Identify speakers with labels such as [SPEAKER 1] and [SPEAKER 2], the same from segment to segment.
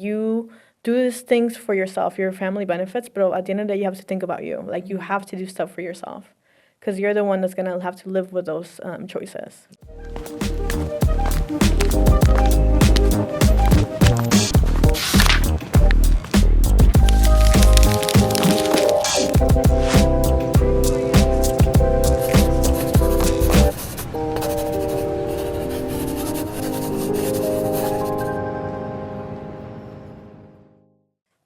[SPEAKER 1] You do these things for yourself, your family benefits, but at the end of the day, you have to think about you. Like, you have to do stuff for yourself because you're the one that's going to have to live with those choices.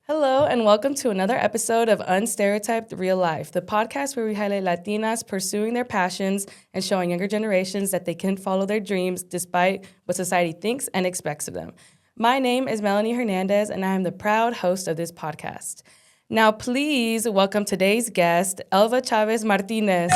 [SPEAKER 2] Hello, and welcome to another episode of Unstereotyped Real Life, the podcast where we highlight Latinas pursuing their passions and showing younger generations that they can follow their dreams despite what society thinks and expects of them. My name is Melanie Hernandez, and I am the proud host of this podcast. Now, please welcome today's guest, Elva Chavez Martinez.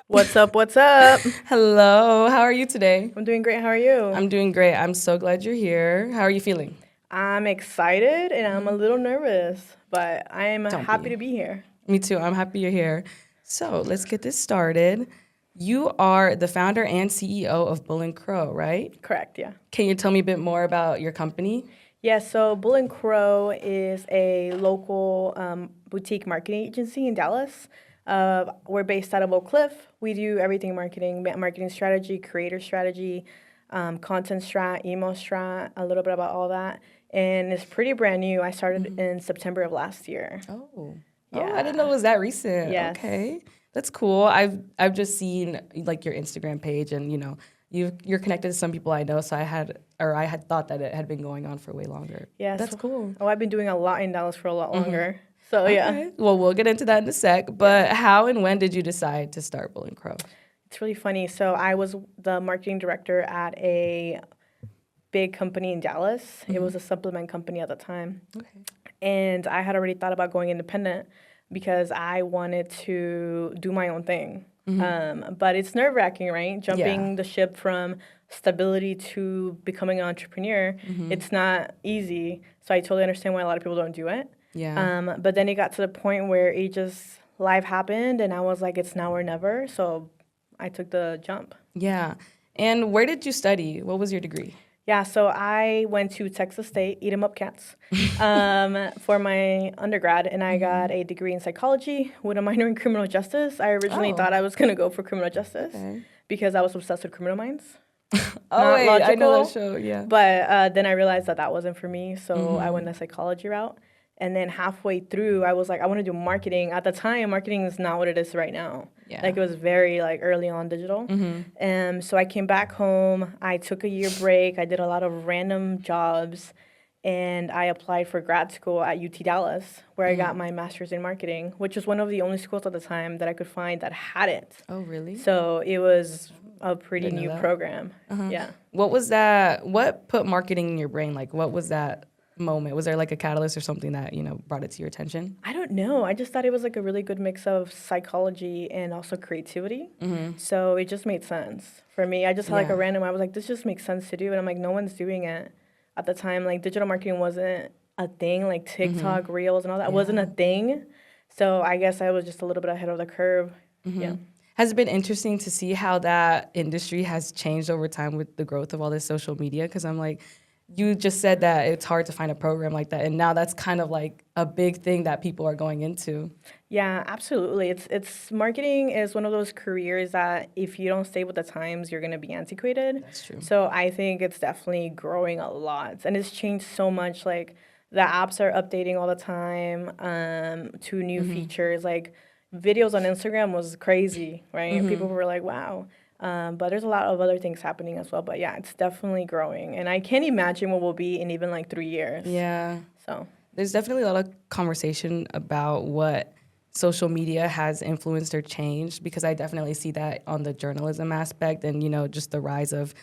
[SPEAKER 1] What's up? What's up?
[SPEAKER 2] Hello, how are you today?
[SPEAKER 1] I'm doing great. How are you?
[SPEAKER 2] I'm doing great. I'm so glad you're here. How are you feeling?
[SPEAKER 1] I'm excited and I'm a little nervous, but I'm
[SPEAKER 2] Don't
[SPEAKER 1] happy
[SPEAKER 2] be.
[SPEAKER 1] to be here.
[SPEAKER 2] Me too. I'm happy you're here. So let's get this started. You are the founder and CEO of Bull & Crow, right?
[SPEAKER 1] Correct, yeah.
[SPEAKER 2] Can you tell me a bit more about your company?
[SPEAKER 1] Yeah, so Bull & Crow is a local boutique marketing agency in Dallas. We're based out of Oak Cliff. We do everything marketing strategy, creator strategy, content strat, email strat, a little bit about all that. And it's pretty brand new. I started in September of last year.
[SPEAKER 2] Oh,
[SPEAKER 1] Yeah.
[SPEAKER 2] I didn't know it was that recent.
[SPEAKER 1] Yes.
[SPEAKER 2] Okay, that's cool. I've just seen like your Instagram page, and you're connected to some people I know. So I had thought that it had been going on for way longer.
[SPEAKER 1] Yes.
[SPEAKER 2] That's cool.
[SPEAKER 1] Oh, I've been doing a lot in Dallas for a lot longer. So, yeah.
[SPEAKER 2] Okay. Well, we'll get into that in a sec. But how and when did you decide to start Bull & Crow?
[SPEAKER 1] It's really funny. So I was the marketing director at a big company in Dallas. It was a supplement company at the time.
[SPEAKER 2] Okay.
[SPEAKER 1] And I had already thought about going independent because I wanted to do my own thing. But it's nerve-wracking, right? Jumping the ship from stability to becoming an entrepreneur, it's not easy. So I totally understand why a lot of people don't do it.
[SPEAKER 2] Yeah.
[SPEAKER 1] But then it got to the point where life happened, and I was like, it's now or never. So I took the jump.
[SPEAKER 2] Yeah. And where did you study? What was your degree?
[SPEAKER 1] Yeah, so I went to Texas State, eat 'em up cats, for my undergrad, and I got a degree in psychology with a minor in criminal justice. I originally thought I was going to go for criminal justice because I was obsessed with Criminal Minds.
[SPEAKER 2] Oh, wait, I know that
[SPEAKER 1] logical,
[SPEAKER 2] show, yeah.
[SPEAKER 1] But then I realized that wasn't for me, so I went the psychology route. And then halfway through, I was like, I want to do marketing. At the time, marketing is not what it is right now.
[SPEAKER 2] Yeah.
[SPEAKER 1] Like, it was very, early on digital. So I came back home. I took a year break. I did a lot of random jobs. And I applied for grad school at UT Dallas, where I got my master's in marketing, which was one of the only schools at the time that I could find that had it.
[SPEAKER 2] Oh, really?
[SPEAKER 1] So it was a pretty
[SPEAKER 2] Didn't know
[SPEAKER 1] new
[SPEAKER 2] that.
[SPEAKER 1] program. Yeah.
[SPEAKER 2] What was that? What put marketing in your brain? Like, what was that moment? Was there like a catalyst or something that, brought it to your attention?
[SPEAKER 1] I don't know. I just thought it was like a really good mix of psychology and also creativity. So it just made sense for me. I just had I was like, this just makes sense to do. And I'm like, no one's doing it at the time. Like, digital marketing wasn't a thing, like TikTok, Reels and all that wasn't a thing. So I guess I was just a little bit ahead of the curve. Yeah.
[SPEAKER 2] Has it been interesting to see how that industry has changed over time with the growth of all this social media? Because I'm like, you just said that it's hard to find a program like that, and now that's kind of like a big thing that people are going into.
[SPEAKER 1] Yeah, absolutely. It's marketing is one of those careers that if you don't stay with the times, you're going to be antiquated.
[SPEAKER 2] That's true.
[SPEAKER 1] So I think it's definitely growing a lot, and it's changed so much. Like, the apps are updating all the time to new features. Like, videos on Instagram was crazy, right? People were like, wow. But there's a lot of other things happening as well. But yeah, it's definitely growing. And I can't imagine what we'll be in even 3 years.
[SPEAKER 2] Yeah.
[SPEAKER 1] So
[SPEAKER 2] there's definitely a lot of conversation about what social media has influenced or changed, because I definitely see that on the journalism aspect and, just the rise of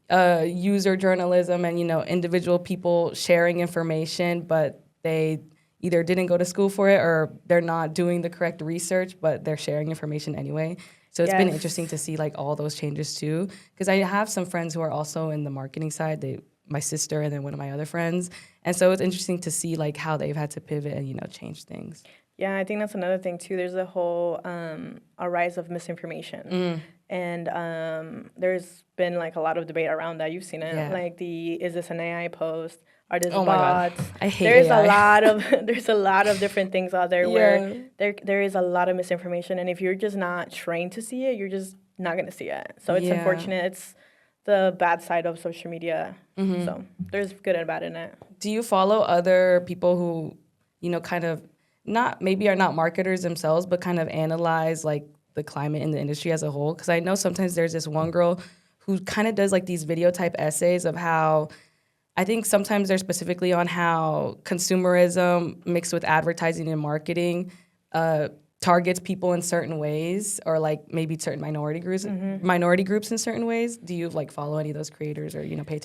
[SPEAKER 2] user journalism and, individual people sharing information, but they either didn't go to school for it or they're not doing the correct research, but they're sharing information anyway. So it's been interesting to see like all those changes too, because I have some friends who are also in the marketing side. My sister and then one of my other friends, and so it's interesting to see like how they've had to pivot and change things.
[SPEAKER 1] Yeah, I think that's another thing too. There's a whole a rise of misinformation, And there's been like a lot of debate around that. You've seen it.
[SPEAKER 2] Yeah.
[SPEAKER 1] Like is this an AI post? Are this
[SPEAKER 2] Oh my God.
[SPEAKER 1] bots?
[SPEAKER 2] I hate
[SPEAKER 1] There's
[SPEAKER 2] AI.
[SPEAKER 1] a lot of there's a lot of different things out there where
[SPEAKER 2] Yeah.
[SPEAKER 1] there is a lot of misinformation, and if you're just not trained to see it, you're just not gonna see it. So it's
[SPEAKER 2] Yeah.
[SPEAKER 1] unfortunate. It's the bad side of social media.
[SPEAKER 2] Mm-hmm.
[SPEAKER 1] So there's good and bad in it.
[SPEAKER 2] Do you follow other people who, kind of maybe are not marketers themselves, but kind of analyze like the climate in the industry as a whole? Because I know sometimes there's this one girl who kind of does like these video type essays of how, I think sometimes they're specifically on how consumerism mixed with advertising and marketing targets people in certain ways, or like maybe certain minority groups in certain ways. Do you like follow any of those creators, or pay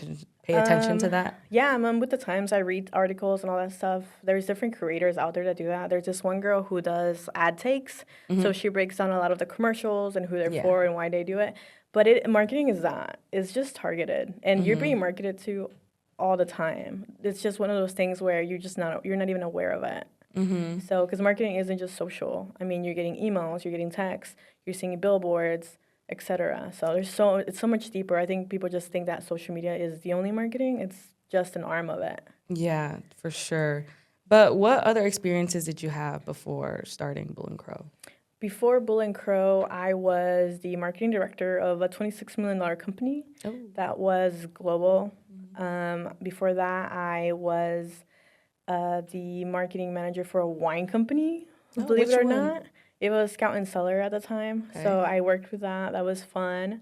[SPEAKER 2] attention to that?
[SPEAKER 1] Yeah, I'm with the Times. I read articles and all that stuff. There's different creators out there that do that. There's this one girl who does ad takes. So she breaks down a lot of the commercials and who they're for and why they do it. But marketing is that. It's just targeted. And you're being marketed to all the time. It's just one of those things where you're not even aware of it. So, because marketing isn't just social. I mean, you're getting emails, you're getting texts, you're seeing billboards, etc. So it's so much deeper. I think people just think that social media is the only marketing. It's just an arm of it.
[SPEAKER 2] Yeah, for sure. But what other experiences did you have before starting Bull and Crow?
[SPEAKER 1] Before Bull and Crow, I was the marketing director of a $26 million company that was global. Before that, I was the marketing manager for a wine company, believe it or not. It was Scout and Cellar at the time. Okay. So I worked with that. That was fun.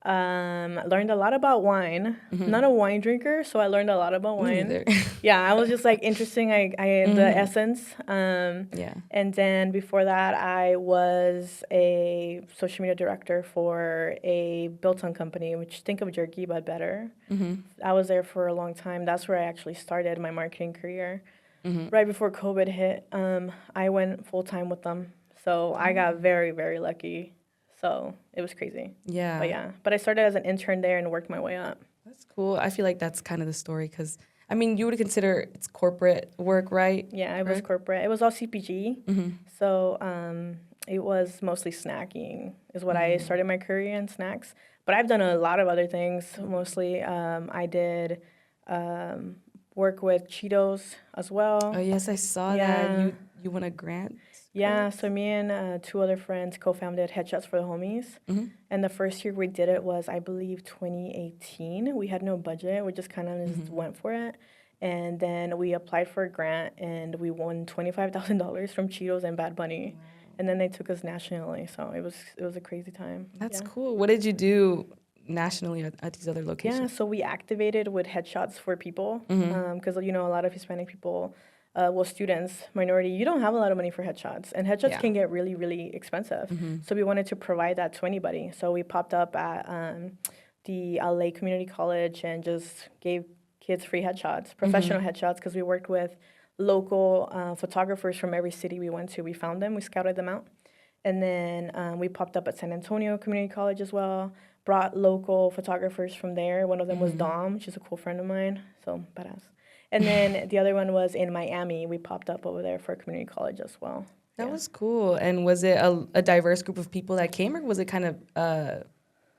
[SPEAKER 1] Learned a lot about wine. Not a wine drinker, so I learned a lot about wine. Yeah, I was just like interesting. I the essence. And then before that, I was a social media director for a Biltong company, which think of jerky but better. I was there for a long time. That's where I actually started my marketing career. Right before COVID hit, I went full time with them. So I got very, very lucky. So it was crazy.
[SPEAKER 2] Yeah.
[SPEAKER 1] But I started as an intern there and worked my way up.
[SPEAKER 2] That's cool. I feel like that's kind of the story because, I mean, you would consider it's corporate work, right?
[SPEAKER 1] Yeah, it was corporate. It was all CPG. So it was mostly snacking is what I started my career in, snacks. But I've done a lot of other things. Mostly I did work with Cheetos as well.
[SPEAKER 2] Oh, yes, I saw that. You won a grant?
[SPEAKER 1] Yeah, so me and two other friends co-founded Headshots for the Homies. And the first year we did it was, I believe, 2018. We had no budget. We just kind of just went for it. And then we applied for a grant, and we won $25,000 from Cheetos and Bad Bunny. Wow. And then they took us nationally, so it was a crazy time.
[SPEAKER 2] That's cool. What did you do nationally at these other locations?
[SPEAKER 1] Yeah, so we activated with headshots for people because, a lot of Hispanic people... students, minority, you don't have a lot of money for headshots. And headshots can get really, really expensive. So we wanted to provide that to anybody. So we popped up at the LA Community College and just gave kids free headshots, professional headshots, because we worked with local photographers from every city we went to. We found them, we scouted them out. And then we popped up at San Antonio Community College as well, brought local photographers from there. One of them was Dom. She's a cool friend of mine, so badass. And then the other one was in Miami. We popped up over there for a community college as well.
[SPEAKER 2] That was cool. And was it a diverse group of people that came, or was it kind of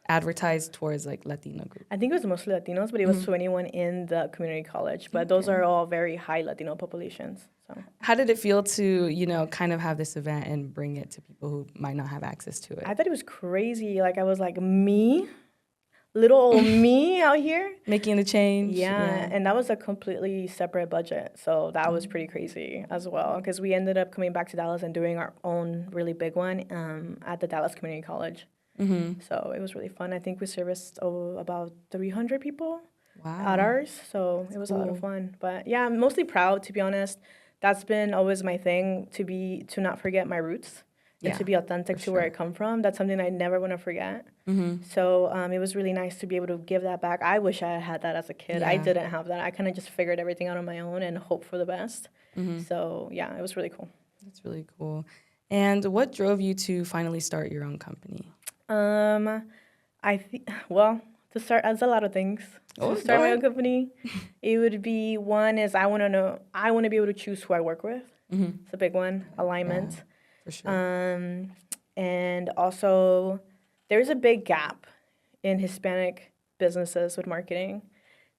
[SPEAKER 2] advertised towards like Latino group?
[SPEAKER 1] I think it was mostly Latinos, but it was to anyone in the community college. But those are all very high Latino populations. So
[SPEAKER 2] how did it feel to, kind of have this event and bring it to people who might not have access to it?
[SPEAKER 1] I thought it was crazy. Like I was like, me? Little old me out here
[SPEAKER 2] making the change.
[SPEAKER 1] Yeah, and that was a completely separate budget, so that was pretty crazy as well, because we ended up coming back to Dallas and doing our own really big one at the Dallas Community College. So it was really fun. I think we serviced about 300 people at ours, so it was a lot of fun. But yeah, I'm mostly proud, to be honest. That's been always my thing, to not forget my roots. And to be authentic to where I come from. That's something I never want to forget. So it was really nice to be able to give that back. I wish I had that as a kid. I didn't have that. I kind of just figured everything out on my own and hoped for the best. So yeah, it was really cool.
[SPEAKER 2] That's really cool. And what drove you to finally start your own company?
[SPEAKER 1] To start, as a lot of things. To start my own company, it would be, one is I want to be able to choose who I work with. It's a big one. Alignment.
[SPEAKER 2] For sure.
[SPEAKER 1] And also there's a big gap in Hispanic businesses with marketing.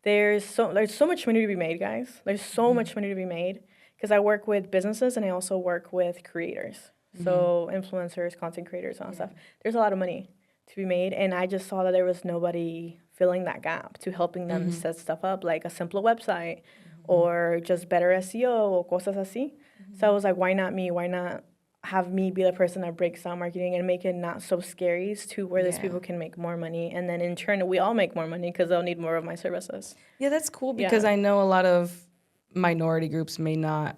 [SPEAKER 1] There's so much money to be made, guys. There's so much money to be made because I work with businesses and I also work with creators. So influencers, content creators, and all stuff. There's a lot of money to be made, and I just saw that there was nobody filling that gap to helping them set stuff up, like a simpler website or just better SEO or cosas así. So I was like, why not me? Why not have me be the person that breaks down marketing and make it not so scary to where these people can make more money, and then in turn we all make more money because they'll need more of my services.
[SPEAKER 2] Yeah, that's cool because I know a lot of minority groups may not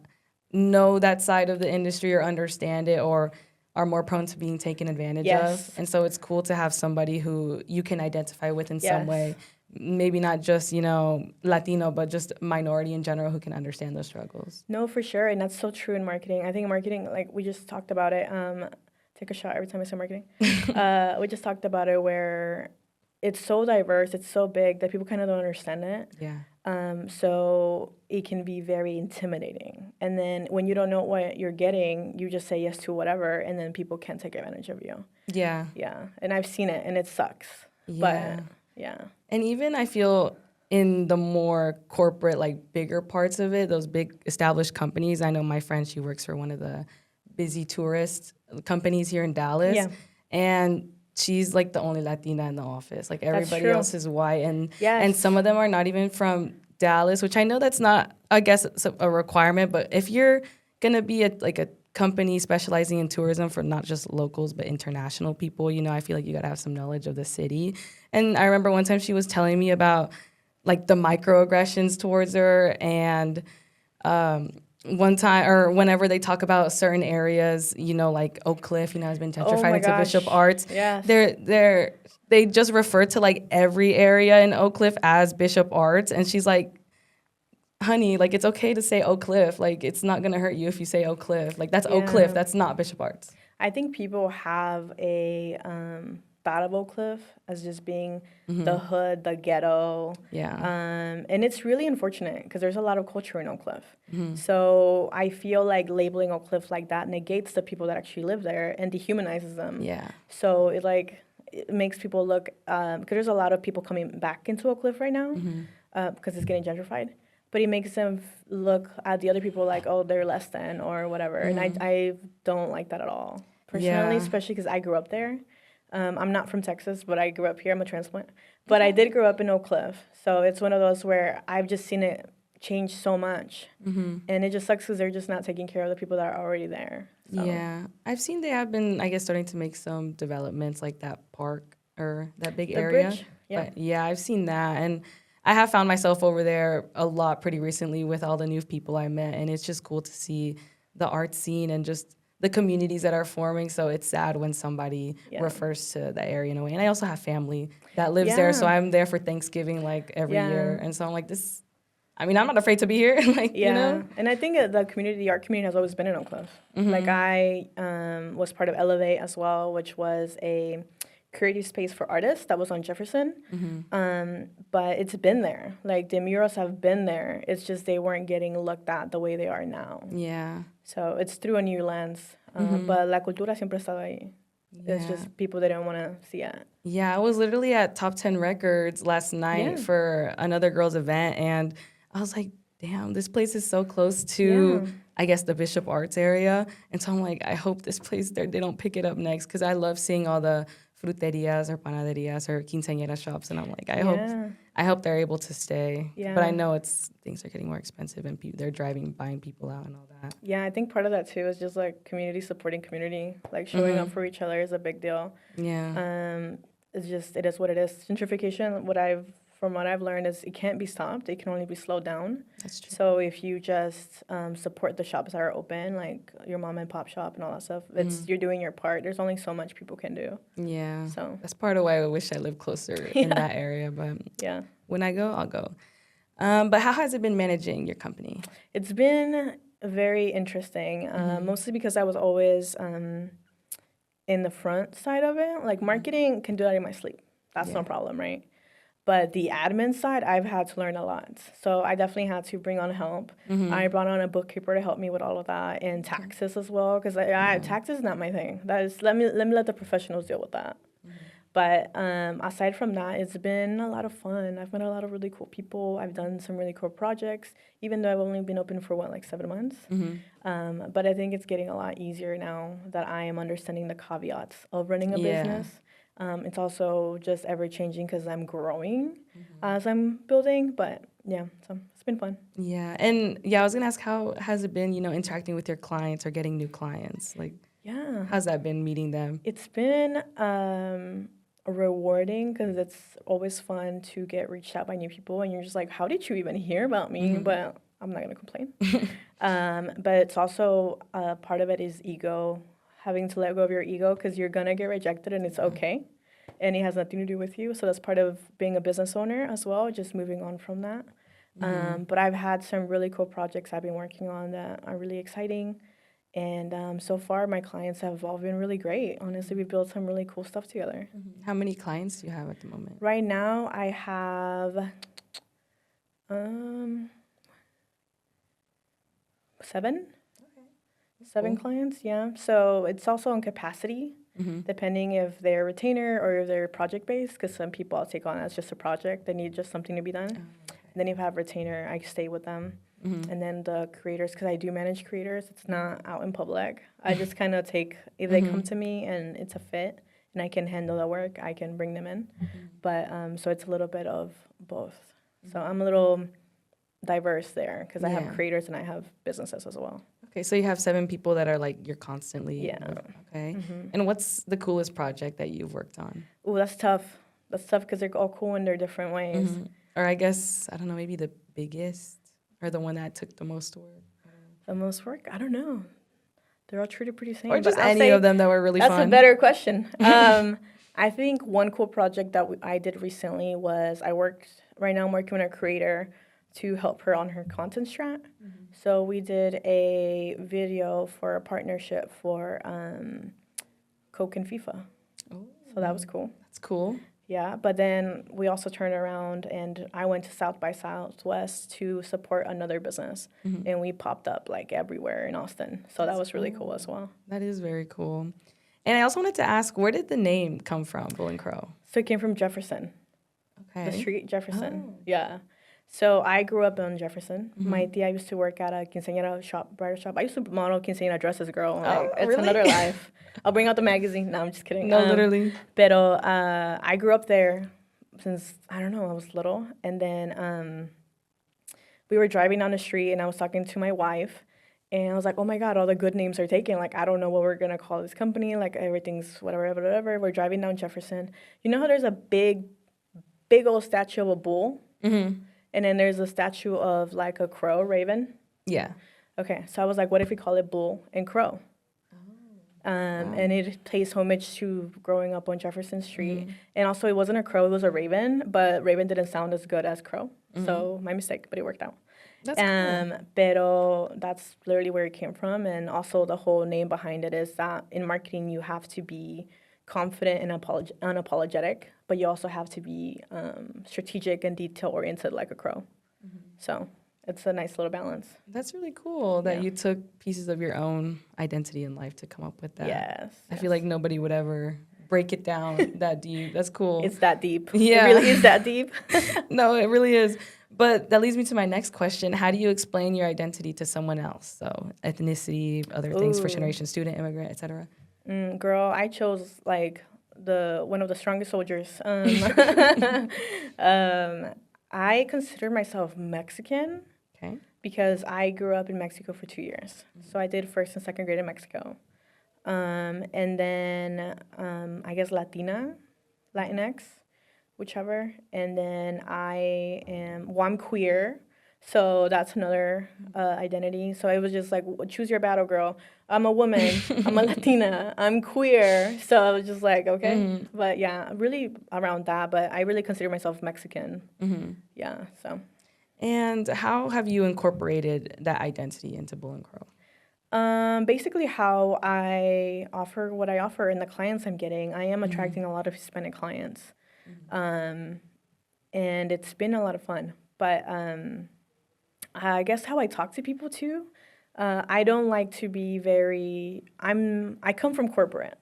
[SPEAKER 2] know that side of the industry or understand it or are more prone to being taken advantage of. And so it's cool to have somebody who you can identify with in some way. Maybe not just, Latino, but just minority in general who can understand those struggles.
[SPEAKER 1] No, for sure. And that's so true in marketing. I think marketing, like we just talked about it, take a shot every time I say marketing. We just talked about it where it's so diverse, it's so big that people kind of don't understand it.
[SPEAKER 2] Yeah.
[SPEAKER 1] So it can be very intimidating. And then when you don't know what you're getting, you just say yes to whatever, and then people can't take advantage of you.
[SPEAKER 2] Yeah.
[SPEAKER 1] Yeah. And I've seen it, and it sucks.
[SPEAKER 2] Yeah.
[SPEAKER 1] But, yeah.
[SPEAKER 2] And even I feel in the more corporate, like bigger parts of it, those big established companies, I know my friend, she works for one of the busy tourist companies here in Dallas. Yeah. And she's like the only Latina in the office. Like everybody else is white. And some of them are not even from Dallas, which I know that's not, I guess, it's a requirement. But if you're going to be a company specializing in tourism for not just locals, but international people, I feel like you got to have some knowledge of the city. And I remember one time she was telling me about like the microaggressions towards her. And one time, or whenever they talk about certain areas, like Oak Cliff, has been gentrified into Bishop Arts.
[SPEAKER 1] Yes.
[SPEAKER 2] They just refer to like every area in Oak Cliff as Bishop Arts. And she's like, honey, like it's okay to say Oak Cliff. Like it's not going to hurt you if you say Oak Cliff. Like that's Oak Cliff. That's not Bishop Arts.
[SPEAKER 1] I think people have a thought of Oak Cliff as just being the hood, the ghetto.
[SPEAKER 2] Yeah.
[SPEAKER 1] And it's really unfortunate because there's a lot of culture in Oak Cliff. So I feel like labeling Oak Cliff like that negates the people that actually live there and dehumanizes them.
[SPEAKER 2] Yeah.
[SPEAKER 1] So it makes people look, because there's a lot of people coming back into Oak Cliff right now because it's getting gentrified. But it makes them look at the other people like, oh, they're less than or whatever. And I don't like that at all, personally, especially because I grew up there. I'm not from Texas, but I grew up here. I'm a transplant. But I did grow up in Oak Cliff. So it's one of those where I've just seen it change so much. And it just sucks because they're just not taking care of the people that are already there. So.
[SPEAKER 2] Yeah. I've seen they have been, I guess, starting to make some developments like that park or that big area.
[SPEAKER 1] Bridge? Yeah.
[SPEAKER 2] But yeah, I've seen that. And I have found myself over there a lot pretty recently with all the new people I met. And it's just cool to see the art scene and just the communities that are forming. So it's sad when somebody refers to that area in a way. And I also have family that lives there. So I'm there for Thanksgiving like every year. And so I'm like, I'm not afraid to be here.
[SPEAKER 1] And I think the art community has always been in Oak Cliff. Like I was part of Elevate as well, which was a creative space for artists that was on Jefferson. But it's been there. Like the murals have been there. It's just they weren't getting looked at the way they are now.
[SPEAKER 2] Yeah.
[SPEAKER 1] So it's through a new lens. But la cultura siempre estaba ahí. Yeah. It's just people didn't want to see it.
[SPEAKER 2] Yeah, I was literally at Top 10 Records last night for another girls' event, and I was like, damn, this place is so close to, I guess, the Bishop Arts area. And so I'm like, I hope this place, they don't pick it up next, because I love seeing all the fruterias or panaderias or quinceañera shops, and I'm like, I hope they're able to stay. Yeah. But I know things are getting more expensive, and they're buying people out and all that. Yeah,
[SPEAKER 1] I think part of that too is just like community supporting community, like showing up for each other is a big deal.
[SPEAKER 2] Yeah.
[SPEAKER 1] It is what it is. Gentrification, from what I've learned, is it can't be stopped. It can only be slowed down.
[SPEAKER 2] That's true.
[SPEAKER 1] So if you just support the shops that are open, like your mom and pop shop and all that stuff, you're doing your part. There's only so much people can do.
[SPEAKER 2] Yeah. So that's part of why I wish I lived closer in that area. But when I go, I'll go. But how has it been managing your company?
[SPEAKER 1] It's been very interesting, mostly because I was always in the front side of it. Like marketing can do that in my sleep. That's no problem, right? But the admin side, I've had to learn a lot. So I definitely had to bring on help. I brought on a bookkeeper to help me with all of that, and taxes as well, because taxes is not my thing. That is let me let the professionals deal with that. But aside from that, it's been a lot of fun. I've met a lot of really cool people. I've done some really cool projects, even though I've only been open for, like 7 months. But I think it's getting a lot easier now that I am understanding the caveats of running a business. It's also just ever-changing because I'm growing as I'm building. But, yeah, so it's been fun.
[SPEAKER 2] Yeah. And, yeah, I was going to ask, how has it been, interacting with your clients or getting new clients? Like,
[SPEAKER 1] yeah,
[SPEAKER 2] how's that been meeting them?
[SPEAKER 1] It's been rewarding because it's always fun to get reached out by new people, and you're just like, how did you even hear about me? But I'm not going to complain. But it's also part of it is ego, having to let go of your ego because you're going to get rejected and it's okay. And it has nothing to do with you. So that's part of being a business owner as well, just moving on from that. But I've had some really cool projects I've been working on that are really exciting. And so far, my clients have all been really great. Honestly, we've built some really cool stuff together.
[SPEAKER 2] How many clients do you have at the moment?
[SPEAKER 1] Right now, I have 7.
[SPEAKER 2] Okay.
[SPEAKER 1] 7
[SPEAKER 2] cool.
[SPEAKER 1] clients, yeah. So it's also on capacity, depending if they're retainer or if they're project-based, because some people I'll take on as just a project. They need just something to be done. And then if I have retainer, I stay with them. And then the creators, because I do manage creators, it's not out in public. I just kind of take, if they come to me and it's a fit and I can handle the work, I can bring them in. But so it's a little bit of both. So I'm a little diverse there because I have creators and I have businesses as well.
[SPEAKER 2] Okay, so you have 7 people that are like you're constantly.
[SPEAKER 1] Yeah.
[SPEAKER 2] Okay. And what's the coolest project that you've worked on?
[SPEAKER 1] Ooh, that's tough. That's tough because they're all cool in their different ways.
[SPEAKER 2] Or I guess, I don't know, maybe the biggest or the one that took the most work?
[SPEAKER 1] The most work? I don't know. They're all treated pretty same.
[SPEAKER 2] Or just
[SPEAKER 1] but I'll
[SPEAKER 2] any
[SPEAKER 1] say
[SPEAKER 2] of them that were really
[SPEAKER 1] that's
[SPEAKER 2] fun?
[SPEAKER 1] a better question. I think one cool project that I did recently was right now I'm working with a creator to help her on her content strat. So we did a video for a partnership for Coke and FIFA.
[SPEAKER 2] Oh,
[SPEAKER 1] So that was cool.
[SPEAKER 2] that's cool.
[SPEAKER 1] Yeah, but then we also turned around and I went to South by Southwest to support another business. And we popped up like everywhere in Austin. So that was really cool as well.
[SPEAKER 2] That is very cool. And I also wanted to ask, where did the name come from, Bull and Crow?
[SPEAKER 1] So it came from Jefferson,
[SPEAKER 2] Okay.
[SPEAKER 1] the street Jefferson. Yeah. So I grew up in Jefferson. My tia used to work at a quinceañera shop, bridal shop. I used to model quinceañera dresses, girl. Like, it's
[SPEAKER 2] really?
[SPEAKER 1] another life. I'll bring out the magazine. No, I'm just kidding.
[SPEAKER 2] No, literally.
[SPEAKER 1] Pero I grew up there since, I don't know, I was little. And then we were driving down the street and I was talking to my wife. And I was like, oh my God, all the good names are taken. Like, I don't know what we're going to call this company. Like, everything's whatever. We're driving down Jefferson. You know how there's a big old statue of a bull? And then there's a statue of like a crow, raven.
[SPEAKER 2] Yeah.
[SPEAKER 1] Okay, so I was like, what if we call it Bull and Crow? And it pays homage to growing up on Jefferson Street. And also, it wasn't a crow, it was a raven, but raven didn't sound as good as crow. So my mistake, but it worked out.
[SPEAKER 2] That's cool.
[SPEAKER 1] Pero that's literally where it came from. And also, the whole name behind it is that in marketing, you have to be confident and unapologetic, but you also have to be strategic and detail-oriented like a crow. So it's a nice little balance.
[SPEAKER 2] That's really cool that you took pieces of your own identity in life to come up with that.
[SPEAKER 1] Yes.
[SPEAKER 2] I feel like nobody would ever break it down that deep. That's cool.
[SPEAKER 1] It's that deep.
[SPEAKER 2] Yeah.
[SPEAKER 1] It really is that deep.
[SPEAKER 2] No, it really is. But that leads me to my next question. How do you explain your identity to someone else? So ethnicity, other things, first generation student, immigrant, et cetera.
[SPEAKER 1] Girl, I chose like one of the strongest soldiers. I consider myself Mexican.
[SPEAKER 2] Okay.
[SPEAKER 1] Because I grew up in Mexico for 2 years. So I did 1st and 2nd grade in Mexico. And then I guess Latinx, whichever. And then I'm queer. So that's another identity. So it was just like, choose your battle, girl. I'm a woman. I'm a Latina. I'm queer. So I was just like, okay. But yeah, really around that. But I really consider myself Mexican. Yeah, so.
[SPEAKER 2] And how have you incorporated that identity into Bull and Crow?
[SPEAKER 1] Basically how I offer what I offer and the clients I'm getting. I am attracting a lot of Hispanic clients. And it's been a lot of fun. But I guess how I talk to people too, I don't like to be I come from corporate.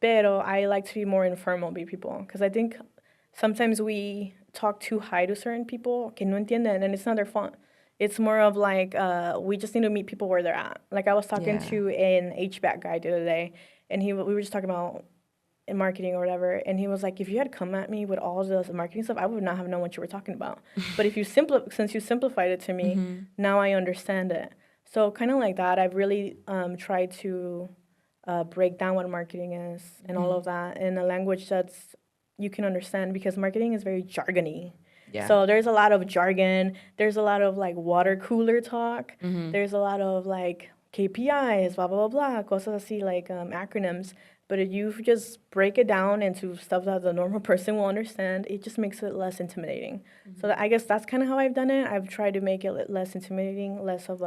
[SPEAKER 1] Pero I like to be more informal with people because I think sometimes we talk too high to certain people que no entienden, and it's not their fault. It's more of like we just need to meet people where they're at. Like I was talking to an HVAC guy the other day, and we were just talking about in marketing or whatever, and he was like, if you had come at me with all the marketing stuff, I would not have known what you were talking about. But if you since you simplified it to me, now I understand it. So kind of like that, I've really tried to break down what marketing is and all of that in a language that's you can understand, because marketing is very jargony.
[SPEAKER 2] Yeah.
[SPEAKER 1] So there's a lot of jargon. There's a lot of like water cooler talk. There's a lot of like KPIs, blah, blah, blah, blah, cosas así, like acronyms. But if you just break it down into stuff that the normal person will understand, it just makes it less intimidating. So I guess that's kind of how I've done it. I've tried to make it less intimidating, less of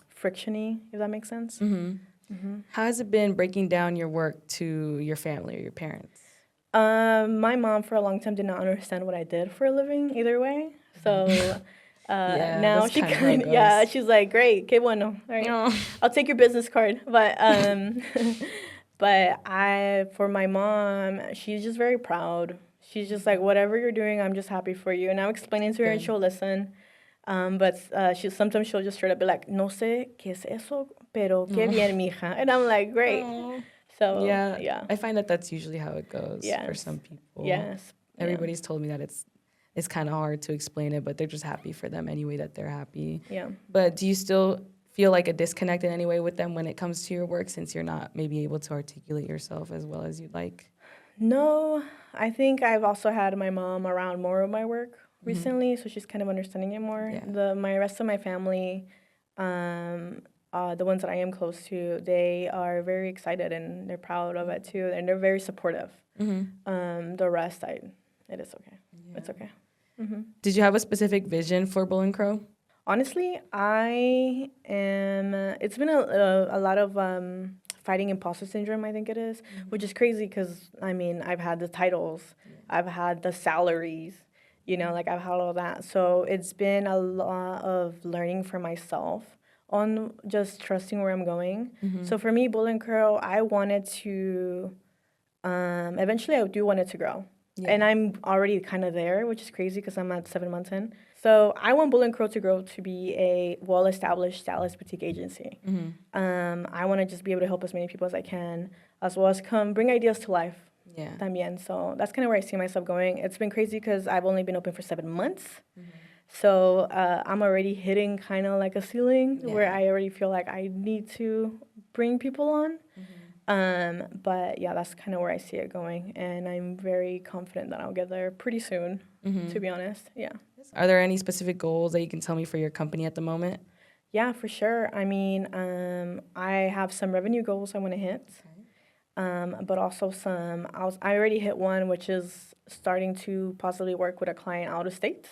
[SPEAKER 1] friction-y, if that makes sense.
[SPEAKER 2] How has it been breaking down your work to your family or your parents?
[SPEAKER 1] My mom for a long time did not understand what I did for a living either way. So now she she's like, great, que bueno. All right. I'll take your business card. But for my mom, she's just very proud. She's just like, whatever you're doing, I'm just happy for you. And I'm explaining to her and she'll listen. But sometimes she'll just straight up be like, no sé qué es eso, pero qué bien, mija. And I'm like, great. So, yeah.
[SPEAKER 2] I find that that's usually how it goes for some people.
[SPEAKER 1] Yes.
[SPEAKER 2] Everybody's told me that it's kind of hard to explain it, but they're just happy for them anyway that they're happy.
[SPEAKER 1] Yeah.
[SPEAKER 2] But do you still feel like a disconnect in any way with them when it comes to your work, since you're not maybe able to articulate yourself as well as you'd like?
[SPEAKER 1] No, I think I've also had my mom around more of my work recently, so she's kind of understanding it more.
[SPEAKER 2] Yeah.
[SPEAKER 1] My rest of my family, the ones that I am close to, they are very excited and they're proud of it too, and they're very supportive. The rest, it is okay. Yeah. It's okay.
[SPEAKER 2] Did you have a specific vision for Bull and Crow?
[SPEAKER 1] Honestly, I am. It's been a lot of fighting imposter syndrome, I think it is, which is crazy because I mean I've had the titles, I've had the salaries, like I've had all that. So it's been a lot of learning for myself on just trusting where I'm going. So for me, Bull and Crow, I wanted to. Eventually, I do want it to grow. Yeah. And I'm already kind of there, which is crazy because I'm at 7 months in. So I want Bull and Crow to grow to be a well-established stylist boutique agency. I want to just be able to help as many people as I can, as well as bring ideas to life. Yeah. También. So that's kind of where I see myself going. It's been crazy because I've only been open for 7 months. So I'm already hitting kind of like a ceiling where I already feel like I need to bring people on. But yeah, that's kind of where I see it going, and I'm very confident that I'll get there pretty soon, to be honest. Yeah.
[SPEAKER 2] Are there any specific goals that you can tell me for your company at the moment?
[SPEAKER 1] Yeah, for sure. I mean, I have some revenue goals I want to hit, but also I already hit one, which is starting to possibly work with a client out of state.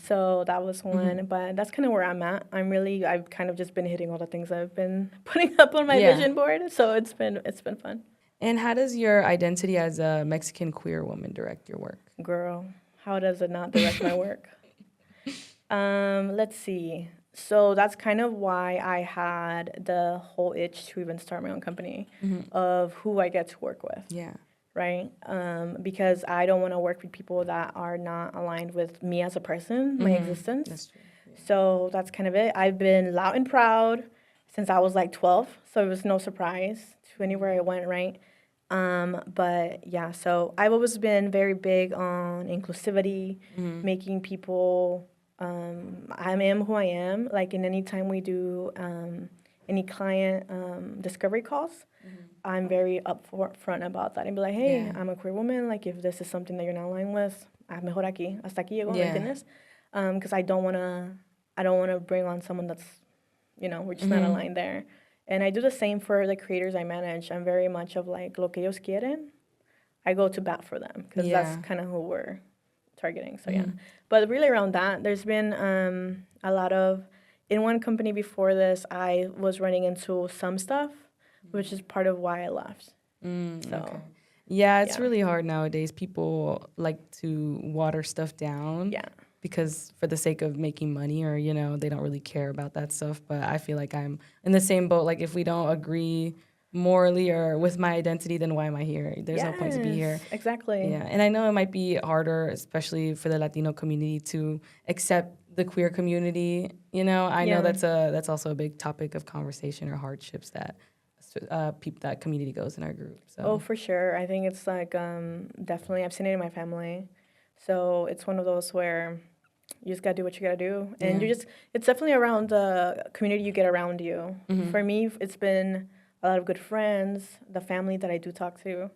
[SPEAKER 1] So that was one, but that's kind of where I'm at. I've kind of just been hitting all the things I've been putting up on my vision board. So it's been fun.
[SPEAKER 2] And how does your identity as a Mexican queer woman direct your work?
[SPEAKER 1] Girl, how does it not direct my work? Let's see. So that's kind of why I had the whole itch to even start my own company of who I get to work with. Yeah. Right? Because I don't want to work with people that are not aligned with me as a person, my existence. That's true. Yeah. So that's kind of it. I've been loud and proud since I was like 12, so it was no surprise to anywhere I went, right? But yeah, so I've always been very big on inclusivity, making people, I am who I am. Like in any time we do any client discovery calls, I'm very upfront about that and be like, hey, I'm a queer woman. Like, if this is something that you're not aligned with, mejor aquí, hasta aquí llego, ¿me entiendes? Because I don't want to bring on someone that's, we're just not aligned there. And I do the same for the creators I manage. I'm very much of like, lo que ellos quieren, I go to bat for them because that's kind of who we're targeting. So yeah, but really around that, there's been a lot of, in one company before this, I was running into some stuff, which is part of why I left.
[SPEAKER 2] Okay. Yeah, it's really hard nowadays. People like to water stuff down. Yeah. Because for the sake of making money, or, they don't really care about that stuff. But I feel like I'm in the same boat. Like, if we don't agree morally or with my identity, then why am I here? There's no point to be here.
[SPEAKER 1] Exactly.
[SPEAKER 2] Yeah, and I know it might be harder, especially for the Latino community, to accept the queer community. You know, I know that's also a big topic of conversation or hardships that that community goes in our group. So.
[SPEAKER 1] Oh, for sure. I think it's like definitely. I've seen it in my family, so it's one of those where you just gotta do what you gotta do, and it's definitely around the community you get around you.
[SPEAKER 2] Mm-hmm.
[SPEAKER 1] For me, it's been a lot of good friends, the family that I do talk to.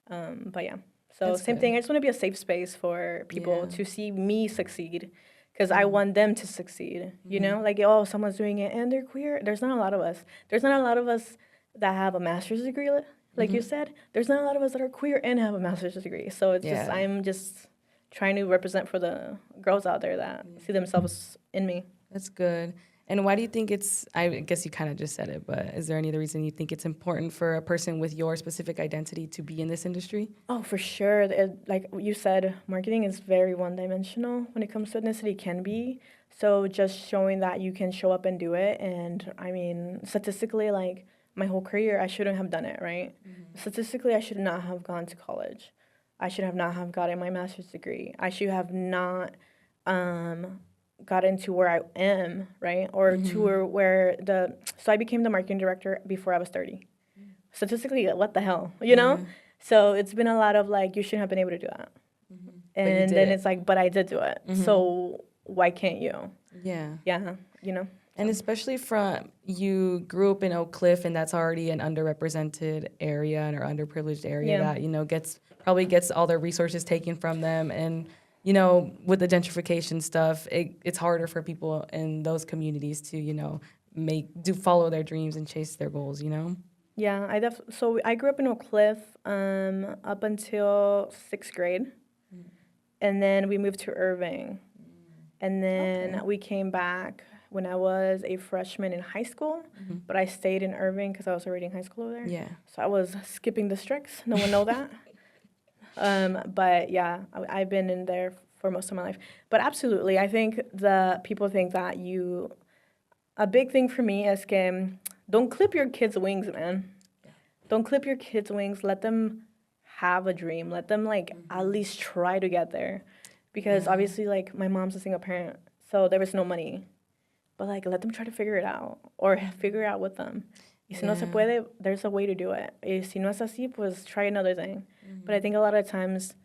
[SPEAKER 1] But yeah, so
[SPEAKER 2] That's
[SPEAKER 1] same
[SPEAKER 2] good.
[SPEAKER 1] thing. I just want to be a safe space for people to see me succeed, because I want them to succeed. You know, like, oh, someone's doing it and they're queer. There's not a lot of us. There's not a lot of us that have a master's degree, like you said. There's not a lot of us that are queer and have a master's degree. So it's just I'm just trying to represent for the girls out there that see themselves in me.
[SPEAKER 2] That's good. And why do you think I guess you kind of just said it, but is there any other reason you think it's important for a person with your specific identity to be in this industry?
[SPEAKER 1] Oh, for sure. Like you said, marketing is very one-dimensional when it comes to ethnicity, it can be. So just showing that you can show up and do it. And I mean, statistically, like my whole career, I shouldn't have done it, right? Statistically, I should not have gone to college. I should have not have gotten my master's degree. I should have not gotten to where I am, right? Or to where so I became the marketing director before I was 30. Statistically, what the hell, you know? So it's been a lot of like, you shouldn't have been able to do that. And then it's like, but I did do it. So why can't you?
[SPEAKER 2] Yeah.
[SPEAKER 1] Yeah, you know?
[SPEAKER 2] And especially from, you grew up in Oak Cliff, and that's already an underrepresented area or underprivileged area that, you know, probably gets all their resources taken from them. And, you know, with the gentrification stuff, it's harder for people in those communities to, you know, follow their dreams and chase their goals, you know?
[SPEAKER 1] Yeah, so I grew up in Oak Cliff up until 6th grade. And then we moved to Irving. And then we came back when I was a freshman in high school, but I stayed in Irving because I was already in high school over there.
[SPEAKER 2] Yeah.
[SPEAKER 1] So I was skipping districts. No one know that. But yeah, I've been in there for most of my life. But absolutely, I think the people think that a big thing for me is don't clip your kids' wings, man. Don't clip your kids' wings. Let them have a dream. Let them like at least try to get there. Because obviously, like, my mom's a single parent, so there was no money. But, like, let them try to figure it out or figure it out with them. Y si no se puede, there's a way to do it. Y si no es así, pues try another thing. But I think a lot of times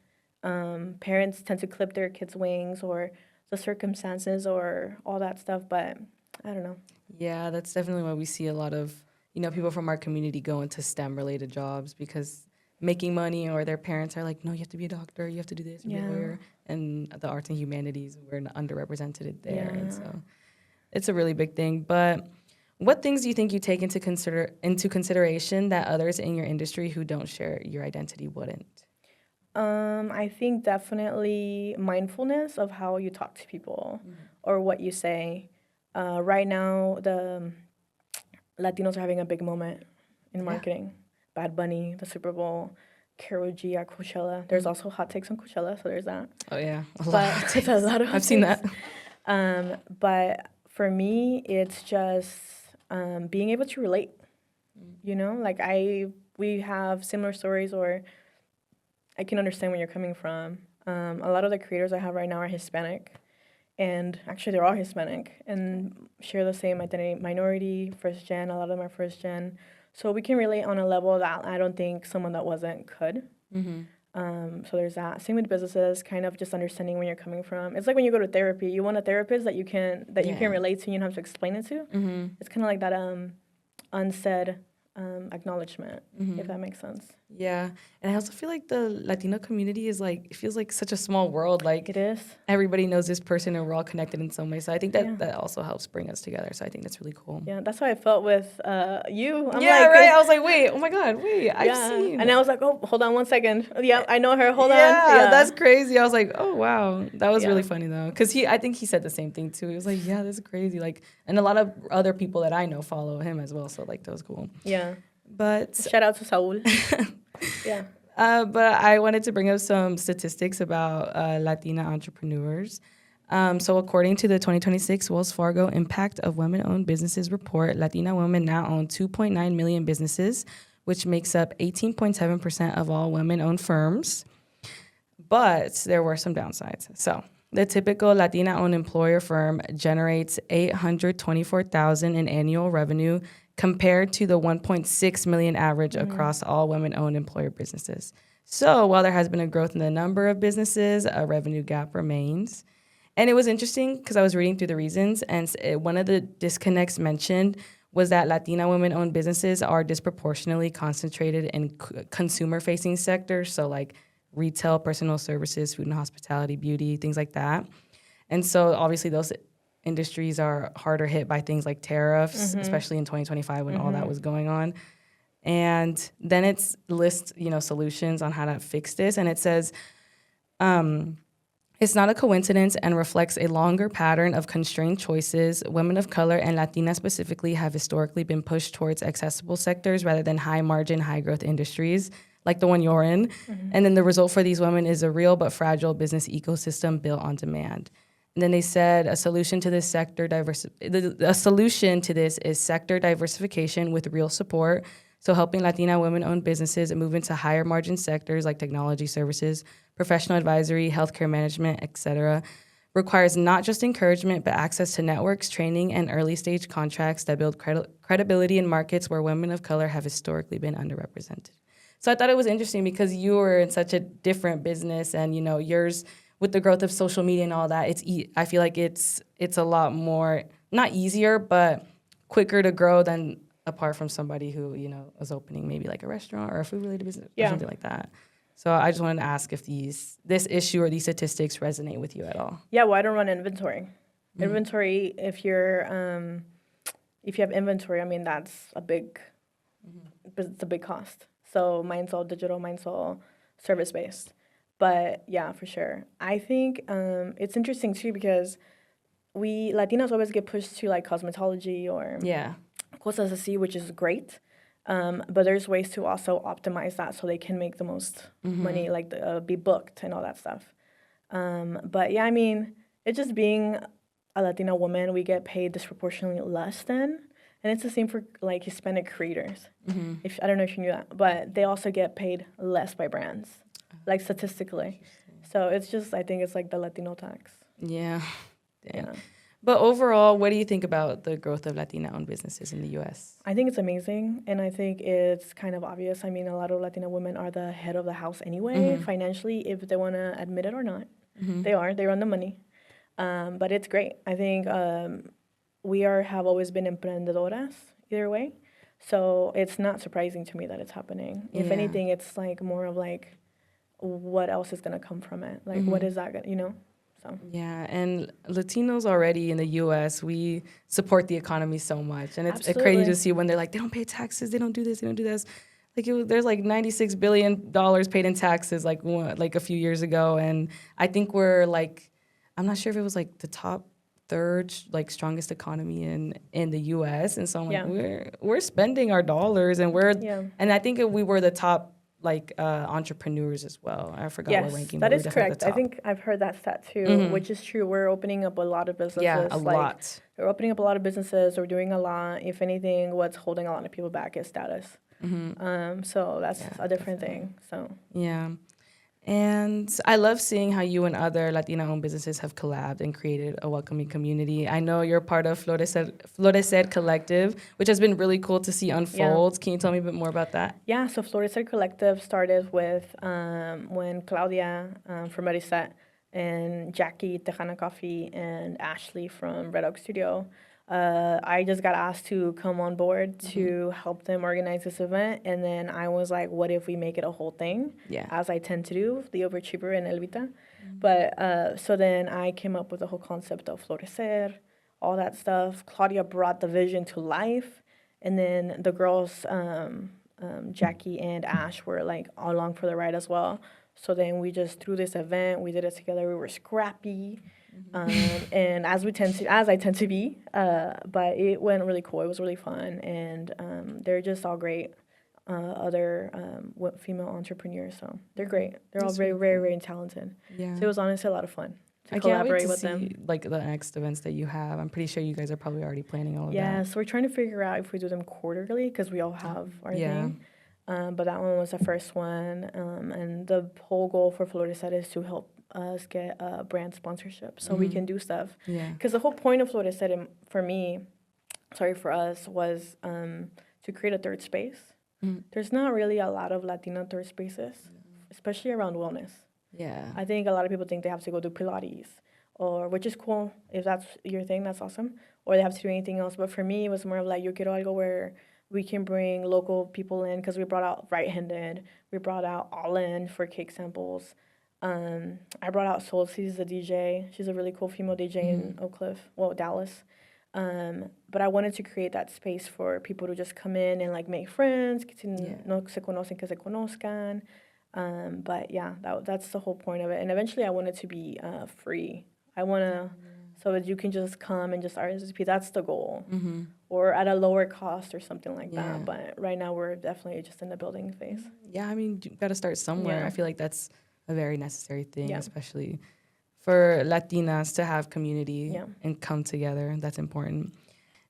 [SPEAKER 1] parents tend to clip their kids' wings or the circumstances or all that stuff, but I don't know.
[SPEAKER 2] Yeah, that's definitely why we see a lot of, you know, people from our community go into STEM-related jobs because making money, or their parents are like, no, you have to be a doctor, you have to do this, be a lawyer. And the arts and humanities, we're underrepresented there. And so it's a really big thing. But what things do you think you take into consideration that others in your industry who don't share your identity wouldn't?
[SPEAKER 1] I think definitely mindfulness of how you talk to people or what you say. Right now, the Latinos are having a big moment in marketing. Bad Bunny, the Super Bowl, Karol G at Coachella. There's also hot takes on Coachella, so there's that.
[SPEAKER 2] Oh, yeah.
[SPEAKER 1] A lot of hot
[SPEAKER 2] I've seen that.
[SPEAKER 1] But for me, it's just being able to relate. You know, like we have similar stories, or I can understand where you're coming from. A lot of the creators I have right now are Hispanic. And actually, they're all Hispanic and share the same identity. Minority, first gen, a lot of them are first gen. So we can relate on a level that I don't think someone that wasn't could. So there's that. Same with businesses, kind of just understanding where you're coming from. It's like when you go to therapy, you want a therapist that you can relate to and you don't have to explain it to. It's kind of like that unsaid acknowledgement, if that makes sense.
[SPEAKER 2] Yeah. And I also feel like the Latino community is like, it feels like such a small world. Like,
[SPEAKER 1] it is.
[SPEAKER 2] Everybody knows this person and we're all connected in some way. So I think that also helps bring us together. So I think that's really cool.
[SPEAKER 1] Yeah, that's how I felt with you.
[SPEAKER 2] Right. I was like, wait, oh my God, I've seen.
[SPEAKER 1] And I was like, oh, hold on one second. Yeah, I know her. Hold on.
[SPEAKER 2] Yeah, that's crazy. I was like, oh, wow. That was really funny, though. Because I think he said the same thing, too. He was like, yeah, this is crazy. Like, and a lot of other people that I know follow him as well. So, like, that was cool.
[SPEAKER 1] Yeah.
[SPEAKER 2] But
[SPEAKER 1] shout out to Saul. Yeah.
[SPEAKER 2] But I wanted to bring up some statistics about Latina entrepreneurs. So according to the 2026 Wells Fargo Impact of Women-Owned Businesses report, Latina women now own 2.9 million businesses, which makes up 18.7% of all women-owned firms. But there were some downsides. So the typical Latina-owned employer firm generates $824,000 in annual revenue compared to the 1.6 million average across all women-owned employer businesses. So while there has been a growth in the number of businesses, a revenue gap remains. And it was interesting because I was reading through the reasons, and one of the disconnects mentioned was that Latina women-owned businesses are disproportionately concentrated in consumer-facing sectors, so like retail, personal services, food and hospitality, beauty, things like that. And so obviously those industries are harder hit by things like tariffs, especially in 2025 when all that was going on. And then it lists, solutions on how to fix this. And it says, it's not a coincidence and reflects a longer pattern of constrained choices. Women of color and Latina specifically have historically been pushed towards accessible sectors rather than high-margin, high-growth industries like the one you're in. And then the result for these women is a real but fragile business ecosystem built on demand. And then they said a solution to this is sector diversification with real support. So helping Latina women-owned businesses move into higher margin sectors like technology services, professional advisory, healthcare management, et cetera, requires not just encouragement, but access to networks, training, and early-stage contracts that build credibility in markets where women of color have historically been underrepresented. So I thought it was interesting because you were in such a different business, and yours with the growth of social media and all that. I feel like it's a lot more not easier, but quicker to grow than apart from somebody who is opening maybe like a restaurant or a food-related business or something like that. So I just wanted to ask if this issue or these statistics resonate with you at all.
[SPEAKER 1] Yeah, well, I don't run inventory. Inventory, if you have inventory, I mean that's a big, it's a big cost. So mine's all digital, mine's all service-based. But yeah, for sure. I think it's interesting too because we Latinos always get pushed to like cosmetology or cosas así, which is great. But there's ways to also optimize that so they can make the most money, like be booked and all that stuff. But yeah, I mean, it's just being a Latina woman, we get paid disproportionately less than. And it's the same for like Hispanic creators. If I don't know if you knew that, but they also get paid less by brands, like statistically. So it's just, I think it's like the Latino tax.
[SPEAKER 2] Yeah. But overall, what do you think about the growth of Latina-owned businesses in the U.S.?
[SPEAKER 1] I think it's amazing, and I think it's kind of obvious. I mean, a lot of Latina women are the head of the house anyway, financially, if they want to admit it or not. They run the money. But it's great. I think have always been emprendedoras either way. So it's not surprising to me that it's happening. If anything, it's like more of like, what else is going to come from it? Like, what is that going to, So.
[SPEAKER 2] Yeah, and Latinos already in the U.S., we support the economy so much. And it's crazy to see when they're like, they don't pay taxes, they don't do this, they don't do this. Like, there's like $96 billion paid in taxes like a few years ago. And I think we're like, I'm not sure if it was like the top third like strongest economy in the U.S. And so I'm like, we're spending our dollars, and and I think we were the top like entrepreneurs as well. I forgot what ranking.
[SPEAKER 1] Yes, that is correct. I think I've heard that stat too, which is true. We're opening up a lot of businesses.
[SPEAKER 2] Yeah, a lot.
[SPEAKER 1] We're opening up a lot of businesses. We're doing a lot. If anything, what's holding a lot of people back is status. So that's a different thing. So
[SPEAKER 2] yeah. And I love seeing how you and other Latina-owned businesses have collabed and created a welcoming community. I know you're part of Florecer Collective, which has been really cool to see unfold. Can you tell me a bit more about that?
[SPEAKER 1] Yeah, so Florecer Collective started with when Claudia from Reset and Jackie Tejana Coffee and Ashley from Red Oak Studio. I just got asked to come on board to help them organize this event. And then I was like, what if we make it a whole thing?
[SPEAKER 2] Yeah.
[SPEAKER 1] As I tend to do, the Overachiever and Elvita. But so then I came up with the whole concept of Florecer, all that stuff. Claudia brought the vision to life. And then the girls, Jackie and Ash, were like along for the ride as well. So then we just threw this event. We did it together. We were scrappy. And as I tend to be, but it went really cool. It was really fun, and they're just all great other female entrepreneurs. So they're great. They're all very, very, very talented. Yeah. So it was honestly a lot of fun to collaborate with them.
[SPEAKER 2] Like the next events that you have. I'm pretty sure you guys are probably already planning all of that.
[SPEAKER 1] Yeah, so we're trying to figure out if we do them quarterly because we all have our thing. But that one was the first one. And the whole goal for Florida Set is to help us get a brand sponsorship so we can do stuff.
[SPEAKER 2] Yeah.
[SPEAKER 1] Because the whole point of Florida Set, for me, for us, was to create a third space. There's not really a lot of Latina third spaces, especially around wellness.
[SPEAKER 2] Yeah.
[SPEAKER 1] I think a lot of people think they have to go do Pilates, or which is cool. If that's your thing, that's awesome. Or they have to do anything else. But for me, it was more of like, yo quiero algo where we can bring local people in, because we brought out Right-Handed. We brought out All In for cake samples. I brought out Soul Seas, the DJ. She's a really cool female DJ in Oak Cliff, Dallas. But I wanted to create that space for people to just come in and like make friends, que no se conocen, que se conozcan. But yeah, that's the whole point of it. And eventually I want it to be free. I want to, so that you can just come and just RSVP. That's the goal. Or at a lower cost or something like that. But right now we're definitely just in the building phase.
[SPEAKER 2] Yeah, I mean, you got to start somewhere.
[SPEAKER 1] Yeah.
[SPEAKER 2] I feel like that's a very necessary thing,
[SPEAKER 1] Yeah.
[SPEAKER 2] especially for Latinas to have community and come together. That's important.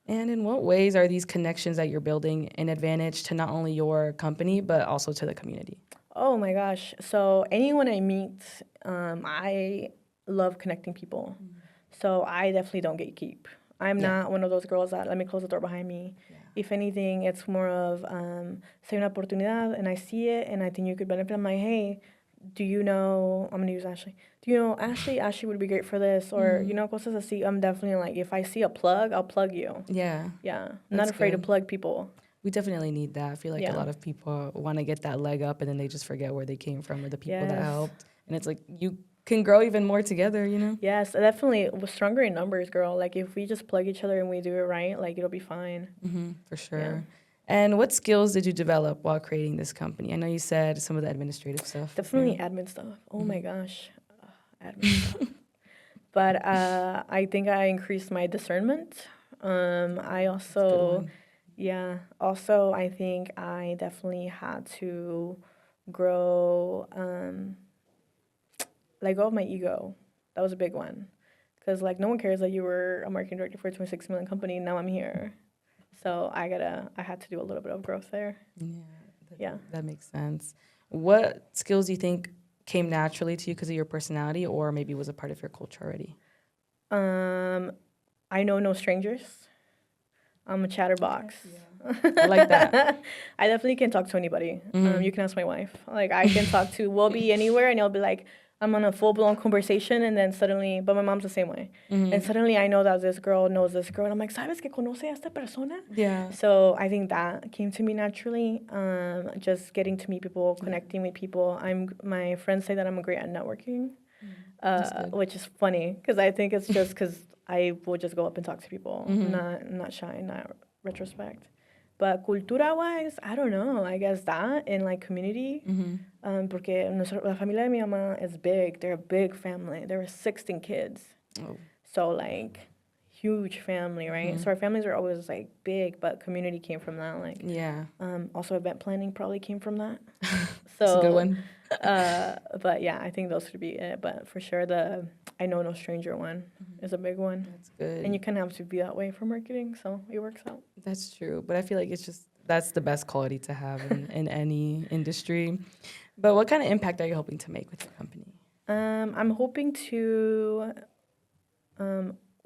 [SPEAKER 2] And in what ways are these connections that you're building an advantage to not only your company, but also to the community?
[SPEAKER 1] Oh my gosh. So anyone I meet, I love connecting people. So I definitely don't gatekeep. I'm not one of those girls that let me close the door behind me. If anything, it's more of, say una oportunidad and I see it and I think you could benefit. I'm like, hey, do you know, I'm going to use Ashley. Do you know Ashley? Ashley would be great for this. Or, you know, cosas así. I'm definitely like, if I see a plug, I'll plug you.
[SPEAKER 2] Yeah.
[SPEAKER 1] Yeah. I'm not afraid to plug people.
[SPEAKER 2] We definitely need that. I feel like a lot of people want to get that leg up and then they just forget where they came from or the people that helped. And it's like, you can grow even more together, you know?
[SPEAKER 1] Yes, definitely. We're stronger in numbers, girl. Like, if we just plug each other and we do it right, like, it'll be fine.
[SPEAKER 2] For sure.
[SPEAKER 1] Yeah.
[SPEAKER 2] And what skills did you develop while creating this company? I know you said some of the administrative stuff.
[SPEAKER 1] Definitely admin stuff. Oh my gosh. Admin stuff. But I think I increased my discernment. I also, also I think I definitely had to grow, let go of my ego. That was a big one. Because, like, no one cares that you were a marketing director for a 26 million company. Now I'm here. So I had to do a little bit of growth there.
[SPEAKER 2] That makes sense. What skills do you think came naturally to you because of your personality, or maybe was a part of your culture already?
[SPEAKER 1] I know no strangers. I'm a chatterbox.
[SPEAKER 2] I like that.
[SPEAKER 1] I definitely can talk to anybody. You can ask my wife. Like, I can talk to, we'll be anywhere, and it'll be like, I'm on a full-blown conversation, and then suddenly, but my mom's the same way. And suddenly I know that this girl knows this girl, and I'm like, ¿sabes que conoce a esta persona?
[SPEAKER 2] Yeah.
[SPEAKER 1] So I think that came to me naturally, just getting to meet people, connecting with people. My friends say that I'm great at networking, which is funny, because I think it's just because I will just go up and talk to people, not shy, not retrospect. But cultura-wise, I don't know. I guess that in, like, community, porque la familia de mi mamá is big. They're a big family. There were 16 kids.
[SPEAKER 2] Oh.
[SPEAKER 1] So, like, huge family, right? So our families are always, like, big, but community came from that. Like, also event planning probably came from that. So
[SPEAKER 2] that's a good one.
[SPEAKER 1] But yeah, I think those would be it. But for sure, the I know no stranger one is a big one.
[SPEAKER 2] That's good.
[SPEAKER 1] And you kind of have to be that way for marketing, so it works out.
[SPEAKER 2] That's true. But I feel like that's the best quality to have in any industry. But what kind of impact are you hoping to make with your company?
[SPEAKER 1] I'm hoping to,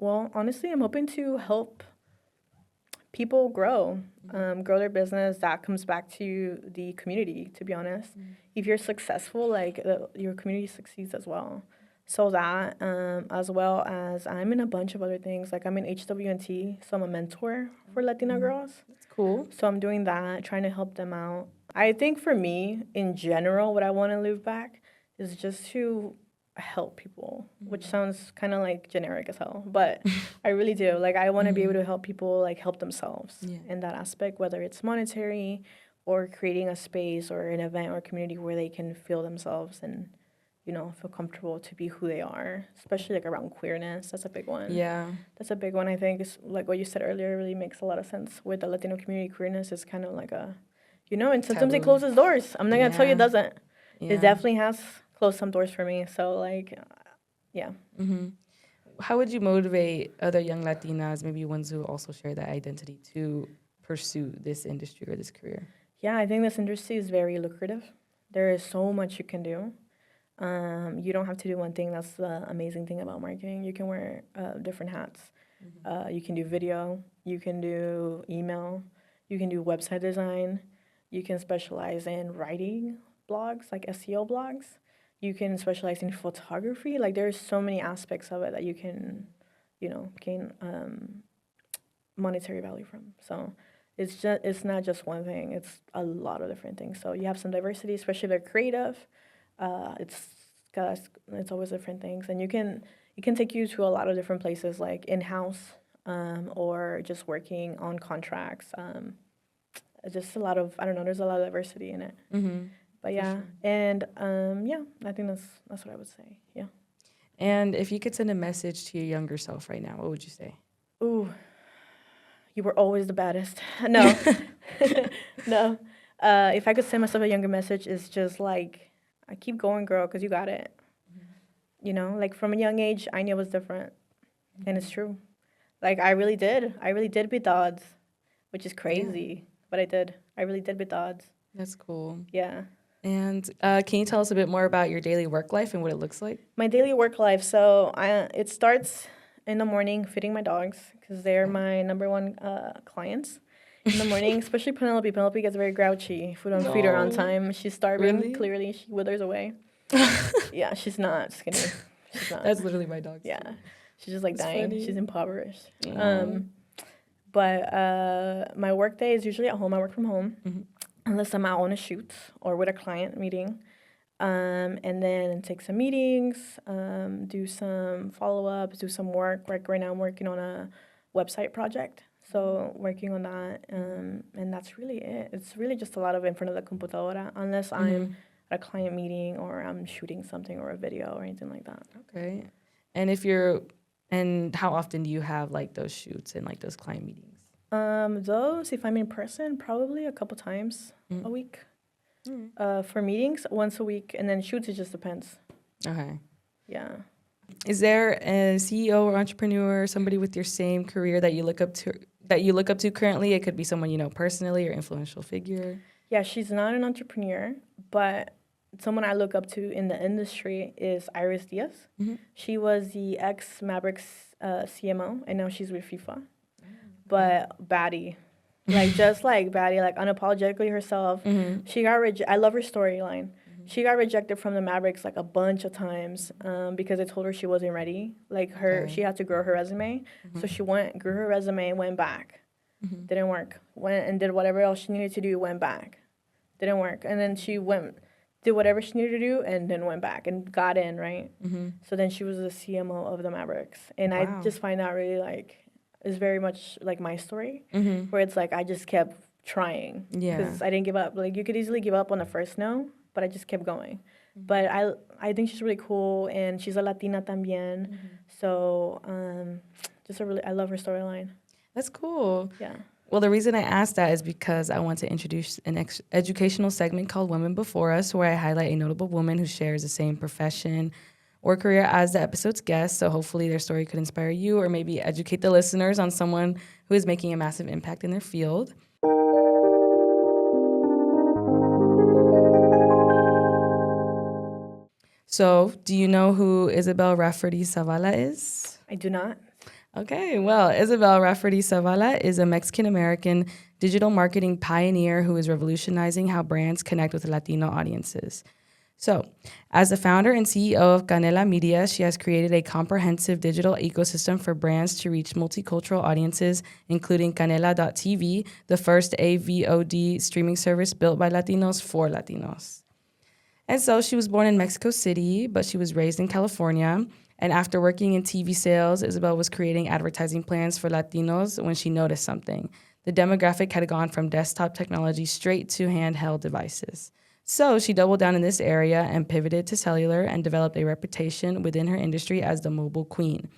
[SPEAKER 1] honestly, I'm hoping to help people grow their business. That comes back to the community, to be honest. If you're successful, like, your community succeeds as well. So that, as well as I'm in a bunch of other things. Like, I'm in HWNT, so I'm a mentor for Latina girls.
[SPEAKER 2] That's cool.
[SPEAKER 1] So I'm doing that, trying to help them out. I think for me, in general, what I want to leave back is just to help people, which sounds kind of, like, generic as hell, but I really do. Like, I want to be able to help people, like, help themselves in that aspect, whether it's monetary or creating a space or an event or community where they can feel themselves and, you know, feel comfortable to be who they are, especially, like, around queerness. That's a big one.
[SPEAKER 2] Yeah.
[SPEAKER 1] That's a big one, I think. It's like what you said earlier, really makes a lot of sense. With the Latino community, queerness is kind of like a, you know, and sometimes it closes doors. I'm not going to tell you it doesn't.
[SPEAKER 2] Yeah.
[SPEAKER 1] It definitely has closed some doors for me. So, like, yeah.
[SPEAKER 2] How would you motivate other young Latinas, maybe ones who also share that identity, to pursue this industry or this career?
[SPEAKER 1] Yeah, I think this industry is very lucrative. There is so much you can do. You don't have to do one thing. That's the amazing thing about marketing. You can wear different hats. You can do video, you can do email, you can do website design, you can specialize in writing blogs, like SEO blogs. You can specialize in photography. Like there's so many aspects of it that you can, gain monetary value from. So it's not just one thing. It's a lot of different things. So you have some diversity, especially if they're creative. It's it's always different things, and it can take you to a lot of different places, like in house, or just working on contracts. Just a lot of I don't know. There's a lot of diversity in it. But yeah, sure. And yeah, I think that's what I would say. Yeah.
[SPEAKER 2] And if you could send a message to your younger self right now, what would you say?
[SPEAKER 1] Ooh, you were always the baddest. No, no. If I could send myself a younger message, it's just like, I keep going, girl, because you got it. Like from a young age, I knew it was different, and it's true. Like I really did. I really did beat the odds, which is crazy, but I did. I really did beat the odds.
[SPEAKER 2] That's cool.
[SPEAKER 1] Yeah.
[SPEAKER 2] And can you tell us a bit more about your daily work life and what it looks like?
[SPEAKER 1] My daily work life. So it starts in the morning feeding my dogs because they're my number one clients. In the morning, especially Penelope. Penelope gets very grouchy if we don't feed her on time. She's starving. Really? Clearly, she withers away. Yeah, she's not skinny. She's not.
[SPEAKER 2] That's literally my dog.
[SPEAKER 1] Yeah, she's just like dying. Funny. She's impoverished.
[SPEAKER 2] Aww.
[SPEAKER 1] But my work day is usually at home. I work from home, unless I'm out on a shoot or with a client meeting. And then take some meetings, do some follow-ups, do some work. Like right now, I'm working on a website project. So working on that, and that's really it. It's really just a lot of in front of the computadora, unless I'm at a client meeting or I'm shooting something or a video or anything like that.
[SPEAKER 2] Okay. And how often do you have like those shoots and like those client meetings?
[SPEAKER 1] Those, if I'm in person, probably a couple times a week. For meetings, once a week, and then shoots, it just depends.
[SPEAKER 2] Okay.
[SPEAKER 1] Yeah.
[SPEAKER 2] Is there a CEO or entrepreneur, somebody with your same career that you look up to currently? It could be someone personally or influential figure.
[SPEAKER 1] Yeah, she's not an entrepreneur, but someone I look up to in the industry is Iris Diaz. She was the ex-Mavericks CMO, and now she's with FIFA. But baddie. Just like baddie, like unapologetically herself. She got I love her storyline. She got rejected from the Mavericks like a bunch of times because they told her she wasn't ready. She had to grow her resume. So she grew her resume, went back. Didn't work. Went and did whatever else she needed to do, went back. Didn't work. And then she did whatever she needed to do, and then went back and got in, right? So then she was the CMO of the Mavericks. And wow. I just find that really it's very much like my story, where it's like I just kept trying. Yeah. Because I didn't give up. Like you could easily give up on the first no, but I just kept going. But I think she's really cool, and she's a Latina también. So I love her storyline.
[SPEAKER 2] That's cool.
[SPEAKER 1] Yeah.
[SPEAKER 2] Well, the reason I asked that is because I want to introduce an educational segment called Women Before Us, where I highlight a notable woman who shares the same profession or career as the episode's guest. So hopefully their story could inspire you or maybe educate the listeners on someone who is making a massive impact in their field. So, do you know who Isabel Rafferty Zavala is?
[SPEAKER 1] I do not.
[SPEAKER 2] Okay, well, Isabel Rafferty Zavala is a Mexican-American digital marketing pioneer who is revolutionizing how brands connect with Latino audiences. So, as the founder and CEO of Canela Media, she has created a comprehensive digital ecosystem for brands to reach multicultural audiences, including Canela.tv, the first AVOD streaming service built by Latinos for Latinos. And so she was born in Mexico City, but she was raised in California. And after working in TV sales, Isabel was creating advertising plans for Latinos when she noticed something. The demographic had gone from desktop technology straight to handheld devices. So she doubled down in this area and pivoted to cellular and developed a reputation within her industry as the mobile queen.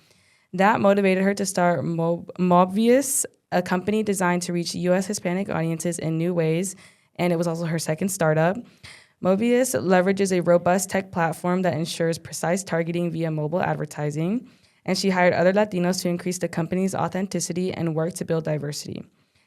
[SPEAKER 2] That motivated her to start Mobvious, a company designed to reach U.S. Hispanic audiences in new ways, and it was also her second startup. Mobius leverages a robust tech platform that ensures precise targeting via mobile advertising, and she hired other Latinos to increase the company's authenticity and work to build diversity.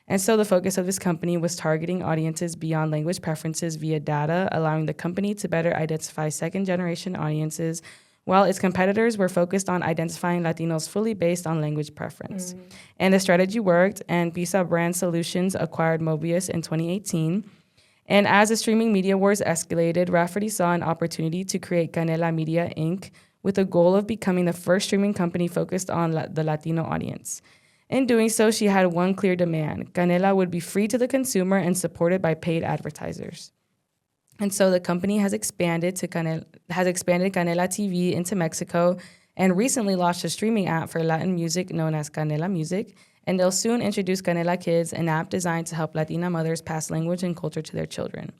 [SPEAKER 2] And so the focus of this company was targeting audiences beyond language preferences via data, allowing the company to better identify second-generation audiences, while its competitors were focused on identifying Latinos fully based on language preference. And the strategy worked, and Pisa Brand Solutions acquired Mobius in 2018. And as the streaming media wars escalated, Rafferty saw an opportunity to create Canela Media, Inc., with the goal of becoming the first streaming company focused on the Latino audience. In doing so, she had one clear demand. Canela would be free to the consumer and supported by paid advertisers. And so the company has expanded Canela TV into Mexico and recently launched a streaming app for Latin music known as Canela Music. And they'll soon introduce Canela Kids, an app designed to help Latina mothers pass language and culture to their children.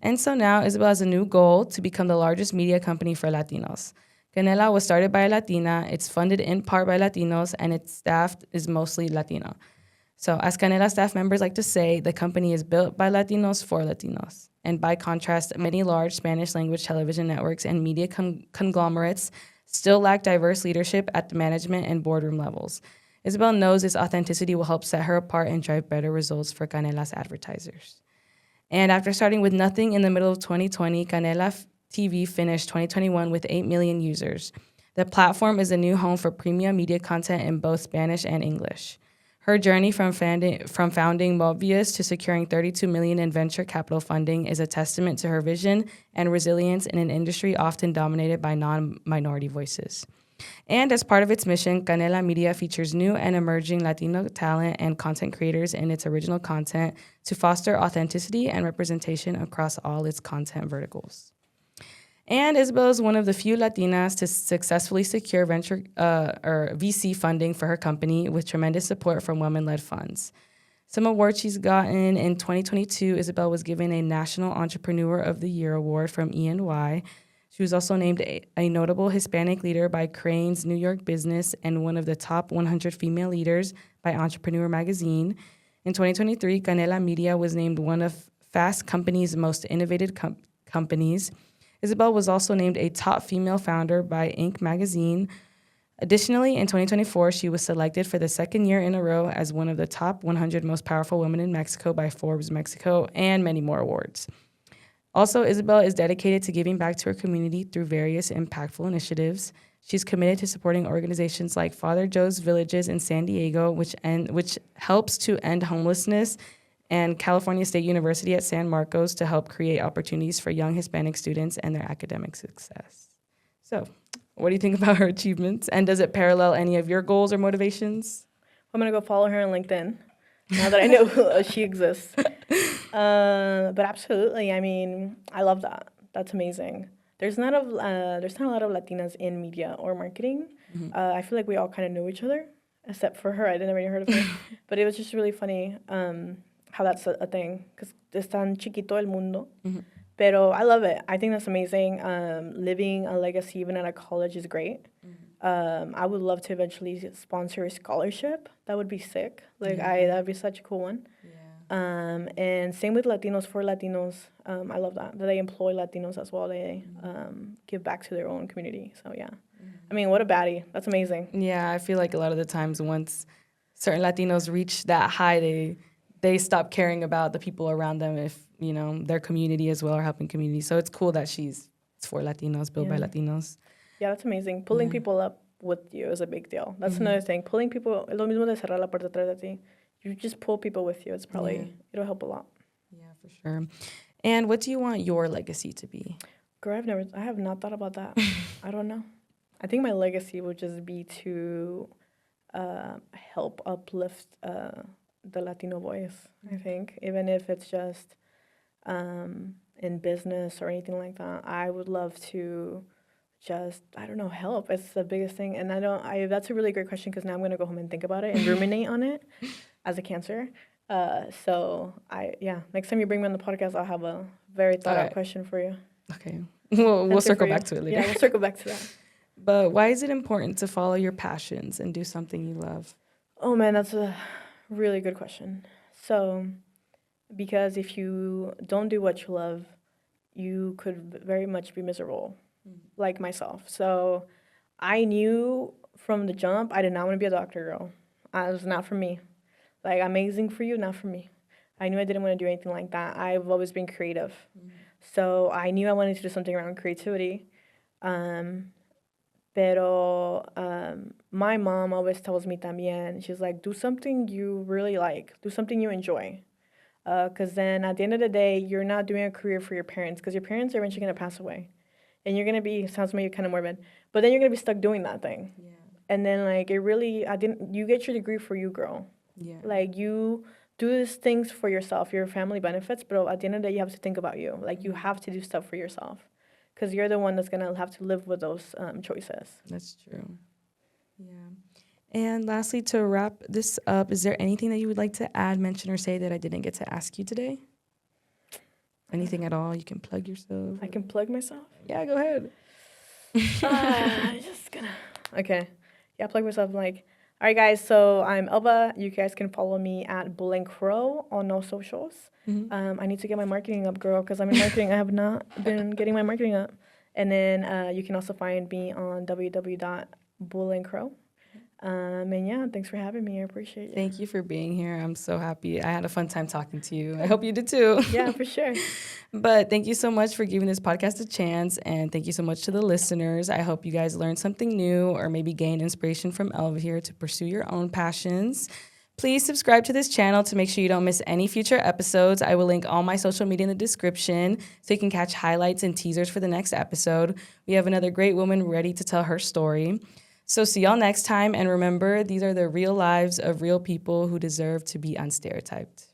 [SPEAKER 2] And so now Isabel has a new goal to become the largest media company for Latinos. Canela was started by a Latina, it's funded in part by Latinos, and its staff is mostly Latino. So as Canela staff members like to say, the company is built by Latinos for Latinos. And by contrast, many large Spanish language television networks and media conglomerates still lack diverse leadership at the management and boardroom levels. Isabel knows this authenticity will help set her apart and drive better results for Canela's advertisers. And after starting with nothing in the middle of 2020, Canela TV finished 2021 with 8 million users. The platform is a new home for premium media content in both Spanish and English. Her journey from founding Mobius to securing $32 million in venture capital funding is a testament to her vision and resilience in an industry often dominated by non-minority voices. And as part of its mission, Canela Media features new and emerging Latino talent and content creators in its original content to foster authenticity and representation across all its content verticals. And Isabel is one of the few Latinas to successfully secure venture or VC funding for her company with tremendous support from women-led funds. Some awards she's gotten in 2022, Isabel was given a National Entrepreneur of the Year award from E&Y. She was also named a notable Hispanic leader by Crain's New York Business and one of the top 100 female leaders by Entrepreneur magazine. In 2023, Canela Media was named one of Fast Company's most innovative companies. Isabel was also named a top female founder by Inc. magazine. Additionally, in 2024, she was selected for the second year in a row as one of the top 100 most powerful women in Mexico by Forbes Mexico, and many more awards. Also, Isabel is dedicated to giving back to her community through various impactful initiatives. She's committed to supporting organizations like Father Joe's Villages in San Diego, which helps to end homelessness, and California State University at San Marcos to help create opportunities for young Hispanic students and their academic success. So, what do you think about her achievements? And does it parallel any of your goals or motivations?
[SPEAKER 1] I'm going to go follow her on LinkedIn now that I know she exists. But absolutely, I mean, I love that. That's amazing. There's not a lot of Latinas in media or marketing. I feel like we all kind of know each other, except for her. I didn't really heard of her. But it was just really funny how that's a thing, because es tan chiquito el mundo. Pero I love it. I think that's amazing. Living a legacy even at a college is great. I would love to eventually sponsor a scholarship. That would be sick. That'd be such a cool one. And same with Latinos for Latinos. I love that they employ Latinos as well. They give back to their own community. So yeah, I mean, what a baddie. That's amazing.
[SPEAKER 2] Yeah, I feel like a lot of the times once certain Latinos reach that high, they stop caring about the people around them, if their community as well, or helping community. So it's cool that it's for Latinos, built by Latinos.
[SPEAKER 1] Yeah, that's amazing. Pulling people up with you is a big deal. That's another thing. Pulling people, es lo mismo de cerrar la puerta atrás de ti. You just pull people with you. It's probably, it'll help a lot.
[SPEAKER 2] Yeah, for sure. And what do you want your legacy to be?
[SPEAKER 1] Girl, I have not thought about that. I don't know. I think my legacy would just be to help uplift the Latino voice, I think. Even if it's just in business or anything like that. I would love to just, I don't know, help. It's the biggest thing. And that's a really great question, because now I'm going to go home and think about it and ruminate on it as a Cancer. Next time you bring me on the podcast, I'll have a very thought out question for you.
[SPEAKER 2] Okay. We'll circle back to it later.
[SPEAKER 1] Yeah, we'll circle back to that.
[SPEAKER 2] But why is it important to follow your passions and do something you love?
[SPEAKER 1] Oh, man, that's a really good question. So, because if you don't do what you love, you could very much be miserable, like myself. So I knew from the jump I did not want to be a doctor, girl. It was not for me. Like, amazing for you, not for me. I knew I didn't want to do anything like that. I've always been creative. So I knew I wanted to do something around creativity. Pero my mom always tells me también, she's like, do something you really like, do something you enjoy. Because then at the end of the day, you're not doing a career for your parents, because your parents are eventually going to pass away. And you're going to be, sounds maybe kind of morbid, but then you're going to be stuck doing that thing. Yeah. And then, like, you get your degree for you, girl. Yeah. Like, you do these things for yourself, your family benefits, but at the end of the day, you have to think about you. Like, you have to do stuff for yourself, because you're the one that's going to have to live with those choices.
[SPEAKER 2] That's true. Yeah. And lastly, to wrap this up, is there anything that you would like to add, mention, or say that I didn't get to ask you today? Anything at all? You can plug yourself.
[SPEAKER 1] I can plug myself?
[SPEAKER 2] Yeah, go ahead.
[SPEAKER 1] Okay. Yeah, plug myself. Like, all right, guys, so I'm Elva. You guys can follow me at Bull and Crow on all socials. I need to get my marketing up, girl, because I'm in marketing. I have not been getting my marketing up. And then you can also find me on www.bullandcrow. And yeah, thanks for having me. I appreciate it.
[SPEAKER 2] Thank you for being here. I'm so happy. I had a fun time talking to you. I hope you did too.
[SPEAKER 1] Yeah, for sure.
[SPEAKER 2] But thank you so much for giving this podcast a chance. And thank you so much to the listeners. I hope you guys learned something new or maybe gain inspiration from Elva here to pursue your own passions. Please subscribe to this channel to make sure you don't miss any future episodes. I will link all my social media in the description so you can catch highlights and teasers for the next episode. We have another great woman ready to tell her story. So see y'all next time. And remember, these are the real lives of real people who deserve to be unstereotyped.